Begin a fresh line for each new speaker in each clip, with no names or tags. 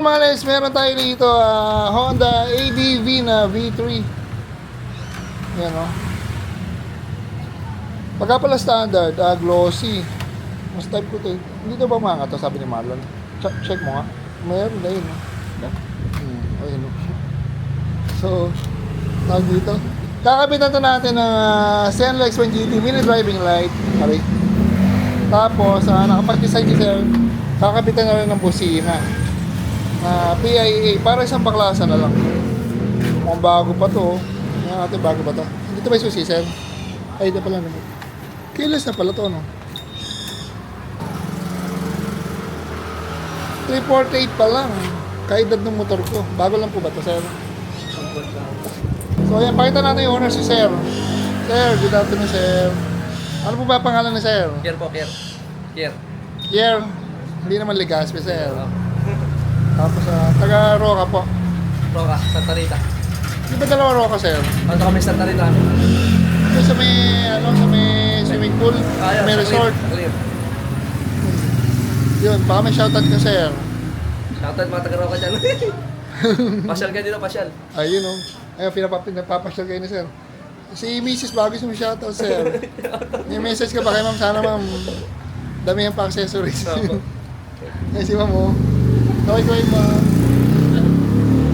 mga les, meron tayo dito Honda ADV na V3. Yan o. Pagka pala standard, glossy. Mas type ko to. Hindi to ba mga to, sabi ni Marlon? Check mo nga. Meron na yun. Ayun. So, tawag dito. Kakabitan to natin ng Senlo X1 GT mini driving light. Pare. Tapos, nakapag-design si sir, kakabitan na rin ng busina. PIA, para isang baklasa na lang. Mukhang bago pa to. Yan natin, bago pa to. Hindi to ba yung susi, sir? Ay, ito pala naman. Keyless na pala to, no? 348 pa lang. Kaedad ng motor ko. Bago lang po ba to, sir? So, ayan, pakita natin yung owner si sir. Sir, good afternoon, sir. Ano po ba pangalan ni sir?
Kier po, Kier.
Kier. Hindi naman Legazpi, sir. Tapos, taga Roca po.
Roca, Santa Rita.
Di ba dalawa Roca, sir?
Ano kami Santa Rita?
Ito sa may, sa may swimming pool, may resort.
Clear.
Yun, baka may shoutout ka, sir.
Shoutout mga taga Roca dyan. Pasyal kayo dito, pasyal.
Ayun, o. Ayun, pinapapasyal kayo ni sir. Si Mrs. Bagis mo shoutout, sir. May message ka ba kay ma'am? Sana, ma'am, damihan pa accessories. Ay, si ma'am, o. Okay, ma'am.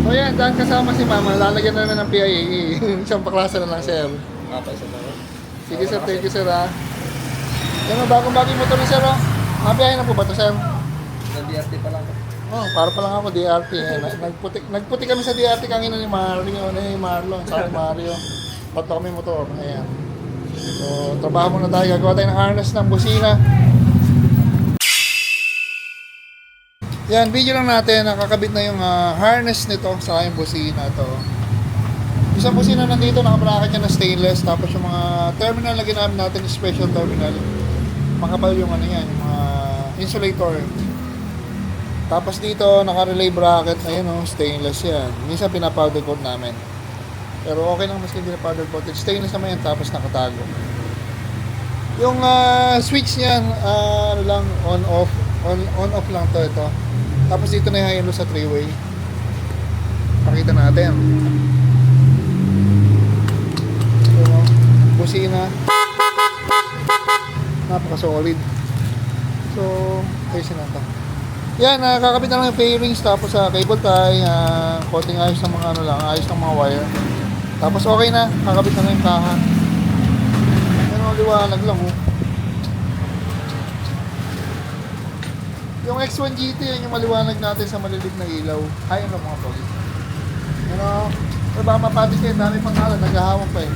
So, yan, dahil kasama si mama, lalagyan na naman ng PIA. Isang paklasa na lang, sir. Sige, sir. Thank you, sir, ha. Yan, bagong-bagong motor ni sir, o. Mapiyahin na po ba ito, sir?
DRT pa lang.
Oh, para pa lang ako DRT. Nagputi kami sa DRT kanina ni Marlon, sa Mario. Pato kami motor. Ayan. So, trabaho muna tayo. Gagawa tayo ng harness ng busina. Yan, video lang natin. Nakakabit na yung harness nito sa aking busina ito. Isang busina nandito, nakabracket niya na stainless. Tapos yung mga terminal na ginamit natin, special terminal. Makapal yung ano yan, yung mga insulator. Tapos dito, naka-relay bracket, ayun o, stainless yan. Minsan pinapowder coat namin. Pero okay lang maski hindi na powder coat. Stainless naman yan, tapos nakatago. Yung switch niyan, ano lang, on-off. On-off lang to, ito. Tapos dito na yung high-low sa 3-way. Pakita natin. Ito, busina. Napaka-solid. So, ayusin na ito. Yan, kakabit na lang yung fairings, tapos cable tie, konting ayos ng mga ano lang, ayos ng mga wire. Tapos okay na, kakabit na lang yung kaha. Yan, liwanag lang, oh. Yung X1 GT, yan yung maliwanag natin sa malilig na ilaw. Ayun lang mga pogi. Ano, baka mapatis kayo, dami pang kalan, naghahawak pa eh.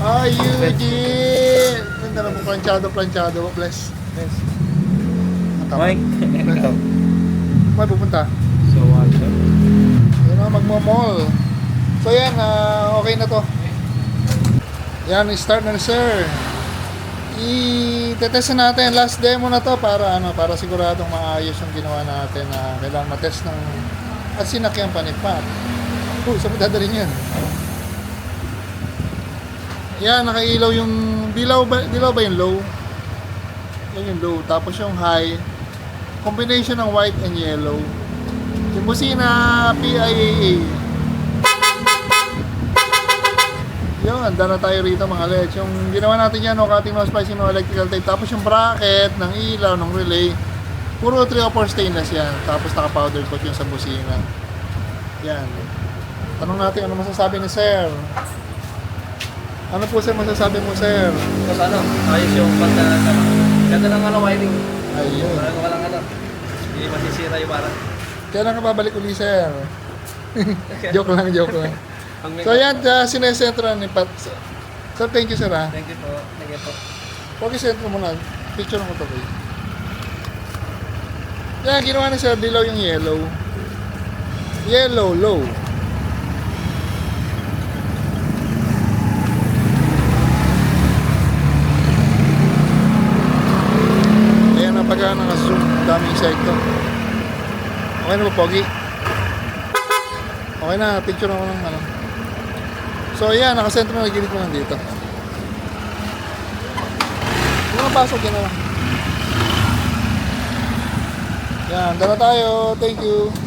Ay, Eugene! Ganda na mo, planchado, bless. Bless.
Mike, ikaw.
May pupunta?
So, sir.
Yun na, magmamall. So yan, okay na to. Yan, start na sir. I-test natin, last demo na to para siguradong maayos yung ginawa natin na kailangan matest ng at sinakyan pa ni Pat. Saan mo dadalhin yan? Yan, nakailaw yung dilaw ba yung low? Yan yung low, tapos yung high. Combination ng white and yellow. Yung busina PIAA. Yun, handa na tayo rito mga leds. Yung ginawa natin yan, no cutting, no splicing, no electrical tape. Tapos yung bracket ng ilaw, ng relay, puro 304 stainless yan. Tapos naka-powder coat yung sa busina. Yan. Tanong natin ano masasabi ni sir. Ano po sir masasabi mo, sir?
Tapos ano, ayos yung banda na ganda ng wiring.
Ayun.
Wala lang hindi masisira yung parang.
Kailan ka babalik uli, sir? joke lang. So yan, sinesentro ni Pat. Sir, thank you, sir, ha?
Thank you po.
Okay, sentro mo na. Picture mo to, kayo. Yan, ginawa ni sir, dilaw yung yellow. Yellow, low. Ayan na pagka naka-zoom, daming insekto. Okay na ba, Pogi? Okay na, picture ako ng ano. So ayan, nakasentro na gilid mo lang dito. Kung mapasok yan na lang. Yan. Yan, dala tayo. Thank you.